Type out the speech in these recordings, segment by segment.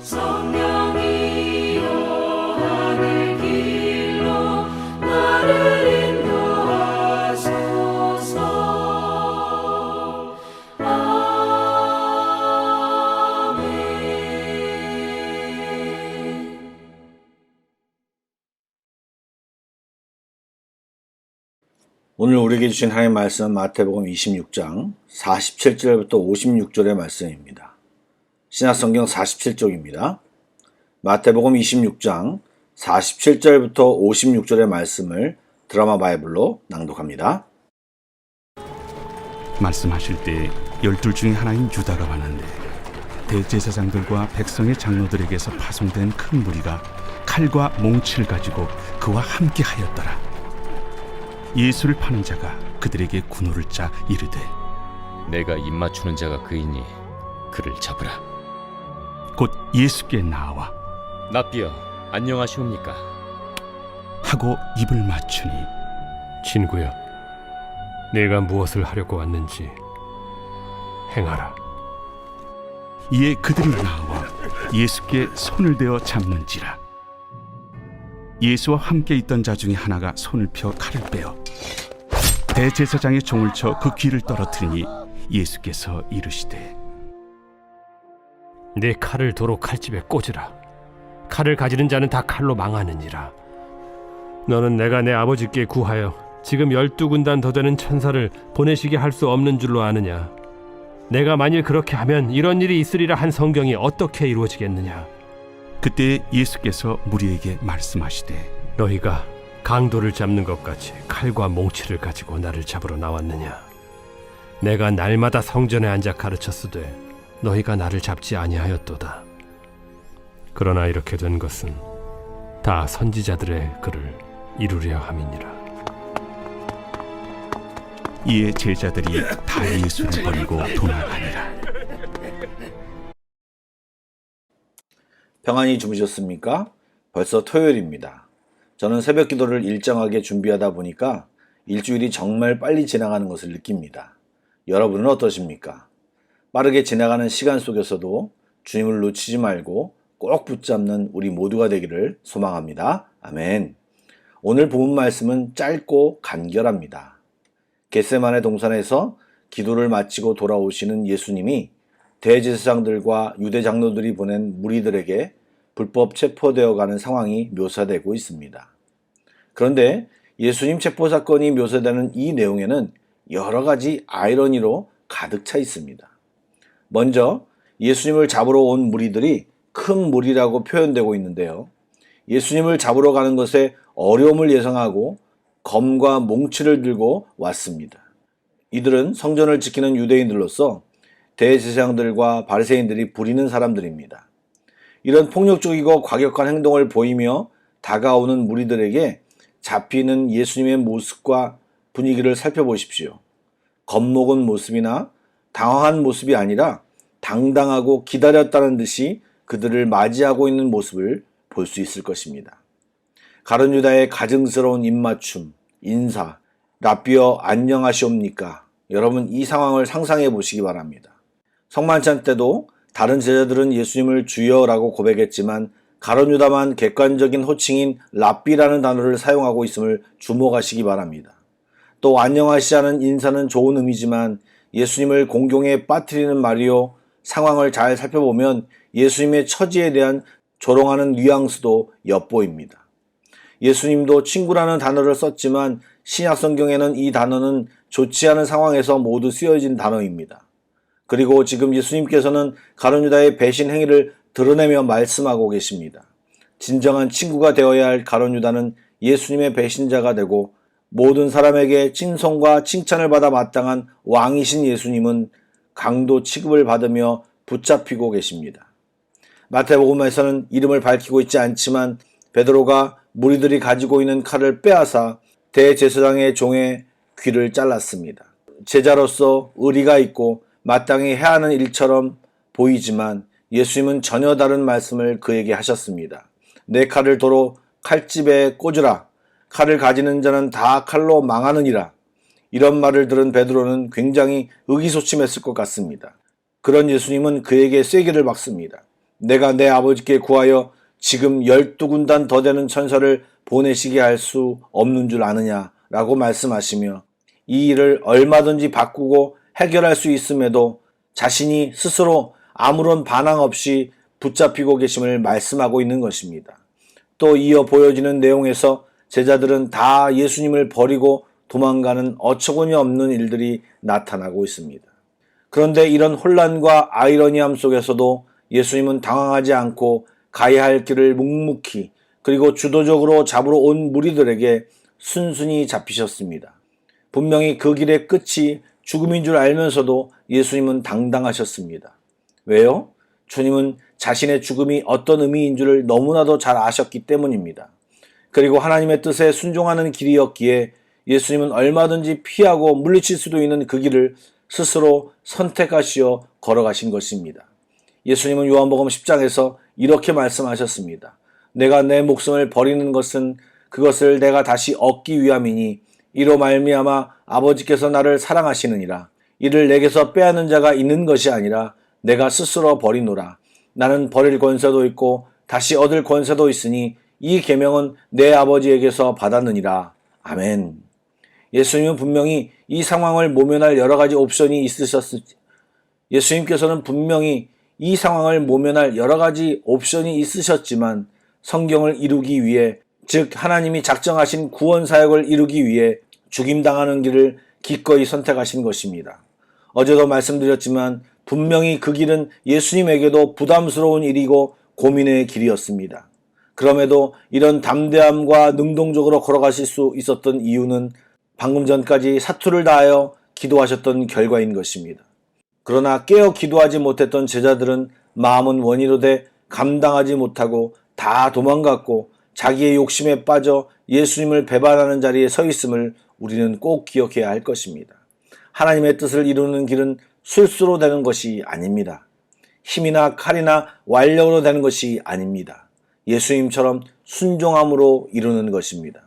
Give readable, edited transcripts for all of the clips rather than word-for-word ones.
성령이여 하늘 길로 나를 인도하소서. 아멘. 오늘 우리에게 주신 하나님의 말씀은 마태복음 26장 47절부터 56절의 말씀입니다. 신약성경 47쪽입니다. 마태복음 26장 47절부터 56절의 말씀을 드라마 바이블로 낭독합니다. 말씀하실 때 12 중에 하나인 유다가 왔는데 대제사장들과 백성의 장로들에게서 파송된 큰 무리가 칼과 몽치를 가지고 그와 함께 하였더라. 예수를 파는 자가 그들에게 군호를 짜 이르되 내가 입맞추는 자가 그이니 그를 잡으라. 곧 예수께 나와 랍비여, 안녕하시옵니까? 하고 입을 맞추니 친구여, 내가 무엇을 하려고 왔는지 행하라. 이에 그들이 나와 예수께 손을 대어 잡는지라. 예수와 함께 있던 자 중에 하나가 손을 펴 칼을 빼어 대제사장의 종을 쳐 그 귀를 떨어뜨리니 예수께서 이르시되 내 칼을 도로 칼집에 꽂으라. 칼을 가지는 자는 다 칼로 망하느니라. 너는 내가 내 아버지께 구하여 지금 12군단 더 되는 천사를 보내시게 할 수 없는 줄로 아느냐? 내가 만일 그렇게 하면 이런 일이 있으리라 한 성경이 어떻게 이루어지겠느냐? 그때 예수께서 무리에게 말씀하시되 너희가 강도를 잡는 것 같이 칼과 몽치를 가지고 나를 잡으러 나왔느냐? 내가 날마다 성전에 앉아 가르쳤으되 너희가 나를 잡지 아니하였도다. 그러나 이렇게 된 것은 다 선지자들의 글을 이루려 함이니라. 이에 제자들이 다 예수를 버리고 도망하니라. 평안히 주무셨습니까? 벌써 토요일입니다. 저는 새벽 기도를 일정하게 준비하다 보니까 일주일이 정말 빨리 지나가는 것을 느낍니다. 여러분은 어떠십니까? 빠르게 지나가는 시간 속에서도 주님을 놓치지 말고 꼭 붙잡는 우리 모두가 되기를 소망합니다. 아멘. 오늘 본문 말씀은 짧고 간결합니다. 겟세마네 동산에서 기도를 마치고 돌아오시는 예수님이 대제사장들과 유대 장로들이 보낸 무리들에게 불법 체포되어 가는 상황이 묘사되고 있습니다. 그런데 예수님 체포 사건이 묘사되는 이 내용에는 여러 가지 아이러니로 가득 차 있습니다. 먼저 예수님을 잡으러 온 무리들이 큰 무리라고 표현되고 있는데요. 예수님을 잡으러 가는 것에 어려움을 예상하고 검과 몽치를 들고 왔습니다. 이들은 성전을 지키는 유대인들로서 대제사장들과 바리새인들이 부리는 사람들입니다. 이런 폭력적이고 과격한 행동을 보이며 다가오는 무리들에게 잡히는 예수님의 모습과 분위기를 살펴보십시오. 겁먹은 모습이나 당황한 모습이 아니라 당당하고 기다렸다는 듯이 그들을 맞이하고 있는 모습을 볼 수 있을 것입니다. 가룟 유다의 가증스러운 입맞춤, 인사, 랍비여 안녕하시옵니까? 여러분 이 상황을 상상해 보시기 바랍니다. 성만찬 때도 다른 제자들은 예수님을 주여라고 고백했지만 가룟 유다만 객관적인 호칭인 랍비라는 단어를 사용하고 있음을 주목하시기 바랍니다. 또 안녕하시자는 인사는 좋은 의미지만 예수님을 공경에 빠뜨리는 말이요, 상황을 잘 살펴보면 예수님의 처지에 대한 조롱하는 뉘앙스도 엿보입니다. 예수님도 친구라는 단어를 썼지만 신약 성경에는 이 단어는 좋지 않은 상황에서 모두 쓰여진 단어입니다. 그리고 지금 예수님께서는 가룟 유다의 배신 행위를 드러내며 말씀하고 계십니다. 진정한 친구가 되어야 할 가룟 유다는 예수님의 배신자가 되고 모든 사람에게 칭송과 칭찬을 받아 마땅한 왕이신 예수님은 강도 취급을 받으며 붙잡히고 계십니다. 마태복음에서는 이름을 밝히고 있지 않지만 베드로가 무리들이 가지고 있는 칼을 빼앗아 대제사장의 종의 귀를 잘랐습니다. 제자로서 의리가 있고 마땅히 해야 하는 일처럼 보이지만 예수님은 전혀 다른 말씀을 그에게 하셨습니다. 내 칼을 도로 칼집에 꽂으라. 칼을 가지는 자는 다 칼로 망하느니라. 이런 말을 들은 베드로는 굉장히 의기소침했을 것 같습니다. 그런 예수님은 그에게 쐐기를 박습니다. 내가 내 아버지께 구하여 지금 12군단 더 되는 천사를 보내시게 할 수 없는 줄 아느냐 라고 말씀하시며 이 일을 얼마든지 바꾸고 해결할 수 있음에도 자신이 스스로 아무런 반항 없이 붙잡히고 계심을 말씀하고 있는 것입니다. 또 이어 보여지는 내용에서 제자들은 다 예수님을 버리고 도망가는 어처구니 없는 일들이 나타나고 있습니다. 그런데 이런 혼란과 아이러니함 속에서도 예수님은 당황하지 않고 가야 할 길을 묵묵히 그리고 주도적으로 잡으러 온 무리들에게 순순히 잡히셨습니다. 분명히 그 길의 끝이 죽음인 줄 알면서도 예수님은 당당하셨습니다. 왜요? 주님은 자신의 죽음이 어떤 의미인 줄을 너무나도 잘 아셨기 때문입니다. 그리고 하나님의 뜻에 순종하는 길이었기에 예수님은 얼마든지 피하고 물리칠 수도 있는 그 길을 스스로 선택하시어 걸어가신 것입니다. 예수님은 요한복음 10장에서 이렇게 말씀하셨습니다. 내가 내 목숨을 버리는 것은 그것을 내가 다시 얻기 위함이니 이로 말미암아 아버지께서 나를 사랑하시느니라. 이를 내게서 빼앗는 자가 있는 것이 아니라 내가 스스로 버리노라. 나는 버릴 권세도 있고 다시 얻을 권세도 있으니 이 계명은 내 아버지에게서 받았느니라. 아멘. 예수님은 분명히 이 상황을 모면할 여러 가지 옵션이 예수님께서는 분명히 이 상황을 모면할 여러 가지 옵션이 있으셨지만 성경을 이루기 위해, 즉 하나님이 작정하신 구원 사역을 이루기 위해 죽임당하는 길을 기꺼이 선택하신 것입니다. 어제도 말씀드렸지만 분명히 그 길은 예수님에게도 부담스러운 일이고 고민의 길이었습니다. 그럼에도 이런 담대함과 능동적으로 걸어가실 수 있었던 이유는 방금 전까지 사투를 다하여 기도하셨던 결과인 것입니다. 그러나 깨어 기도하지 못했던 제자들은 마음은 원이로 돼 감당하지 못하고 다 도망갔고 자기의 욕심에 빠져 예수님을 배반하는 자리에 서 있음을 우리는 꼭 기억해야 할 것입니다. 하나님의 뜻을 이루는 길은 술수로 되는 것이 아닙니다. 힘이나 칼이나 완력으로 되는 것이 아닙니다. 예수님처럼 순종함으로 이루는 것입니다.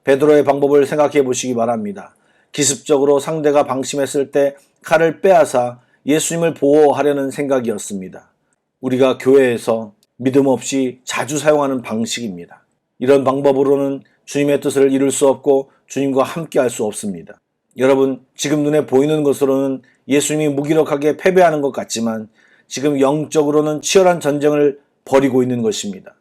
베드로의 방법을 생각해 보시기 바랍니다. 기습적으로 상대가 방심했을 때 칼을 빼앗아 예수님을 보호하려는 생각이었습니다. 우리가 교회에서 믿음 없이 자주 사용하는 방식입니다. 이런 방법으로는 주님의 뜻을 이룰 수 없고 주님과 함께 할 수 없습니다. 여러분, 지금 눈에 보이는 것으로는 예수님이 무기력하게 패배하는 것 같지만 지금 영적으로는 치열한 전쟁을 벌이고 있는 것입니다.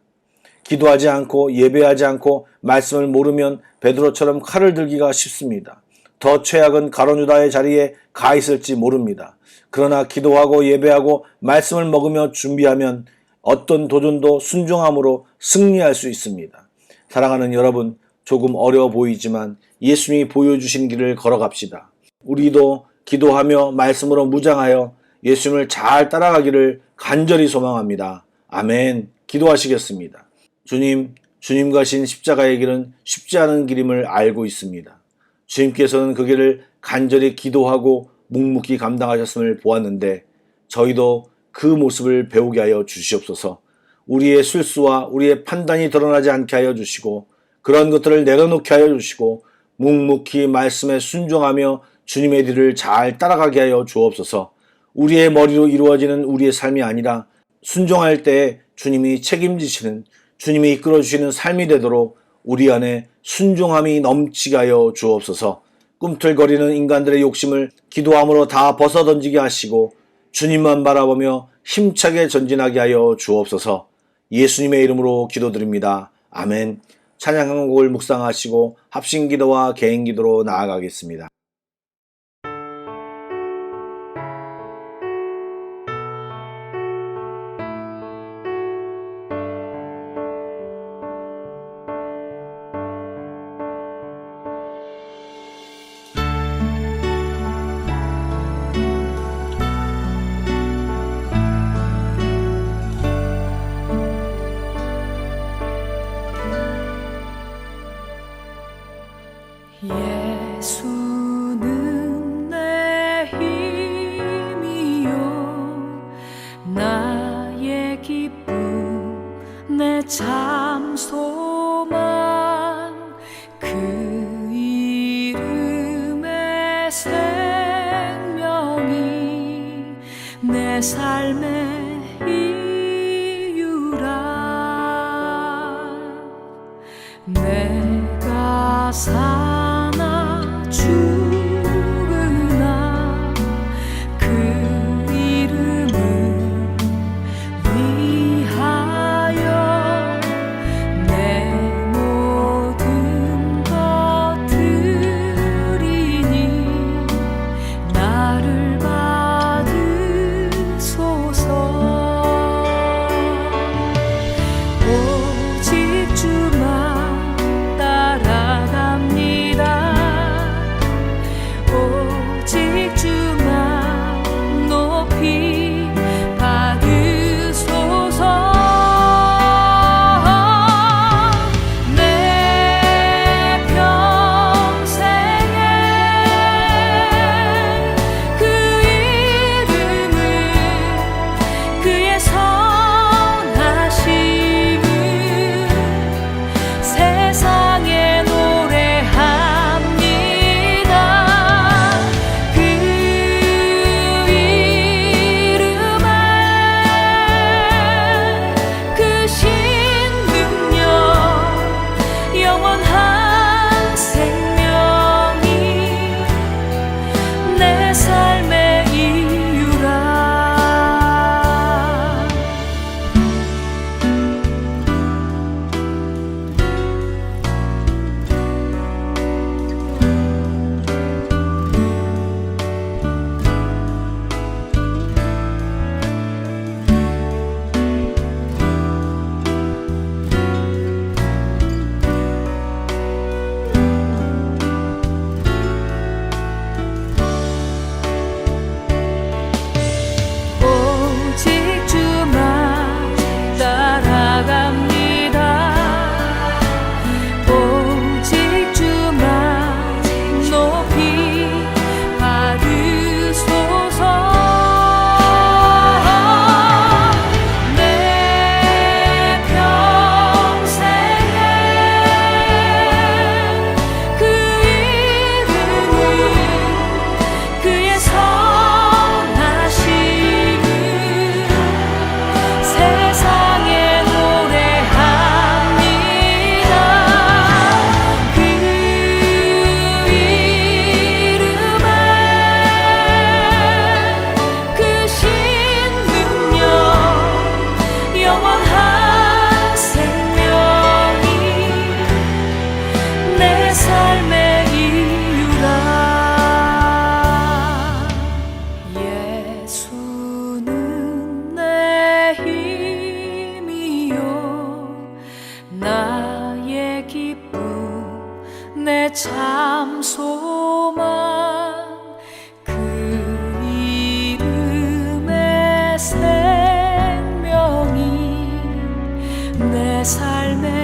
기도하지 않고 예배하지 않고 말씀을 모르면 베드로처럼 칼을 들기가 쉽습니다. 더 최악은 가룟 유다의 자리에 가 있을지 모릅니다. 그러나 기도하고 예배하고 말씀을 먹으며 준비하면 어떤 도전도 순종함으로 승리할 수 있습니다. 사랑하는 여러분, 조금 어려워 보이지만 예수님이 보여주신 길을 걸어갑시다. 우리도 기도하며 말씀으로 무장하여 예수님을 잘 따라가기를 간절히 소망합니다. 아멘. 기도하시겠습니다. 주님, 주님 가신 십자가의 길은 쉽지 않은 길임을 알고 있습니다. 주님께서는 그 길을 간절히 기도하고 묵묵히 감당하셨음을 보았는데 저희도 그 모습을 배우게 하여 주시옵소서. 우리의 실수와 우리의 판단이 드러나지 않게 하여 주시고 그런 것들을 내려놓게 하여 주시고 묵묵히 말씀에 순종하며 주님의 길을 잘 따라가게 하여 주옵소서. 우리의 머리로 이루어지는 우리의 삶이 아니라 순종할 때 주님이 책임지시는, 주님이 이끌어주시는 삶이 되도록 우리 안에 순종함이 넘치게 하여 주옵소서. 꿈틀거리는 인간들의 욕심을 기도함으로 다 벗어던지게 하시고 주님만 바라보며 힘차게 전진하게 하여 주옵소서. 예수님의 이름으로 기도드립니다. 아멘. 찬양 한 곡을 묵상하시고 합심기도와 개인기도로 나아가겠습니다. 예수는 내 힘이요 나의 기쁨 내 참 소망 그 이름의 생명이 내 내 삶의 이유라. 내가 사나 죽으나 그 이름을 위하여 내 모든 것 드리니 나를 받으소서. 오직 주만 따라갑니다. 오직 주만 높이 받으소서. 내 평생에 그 이름을 그의 선하심을 세상에 노래합니다. 그 이름에 그 신능력 영원한 생명이 내 삶의 이유라. 오직 주만 따라갑니다. 오직 주만 높이 받으소서. 내 평생에 그 이름을 그의 선하심을 세상에 노래합니다. 그 이름에 그 신능력 영원한 생명이 내 삶의 이유라. 예수는 내 힘이요 나의 기쁨 내 참 소망. 그 이름의 생명이 내 삶의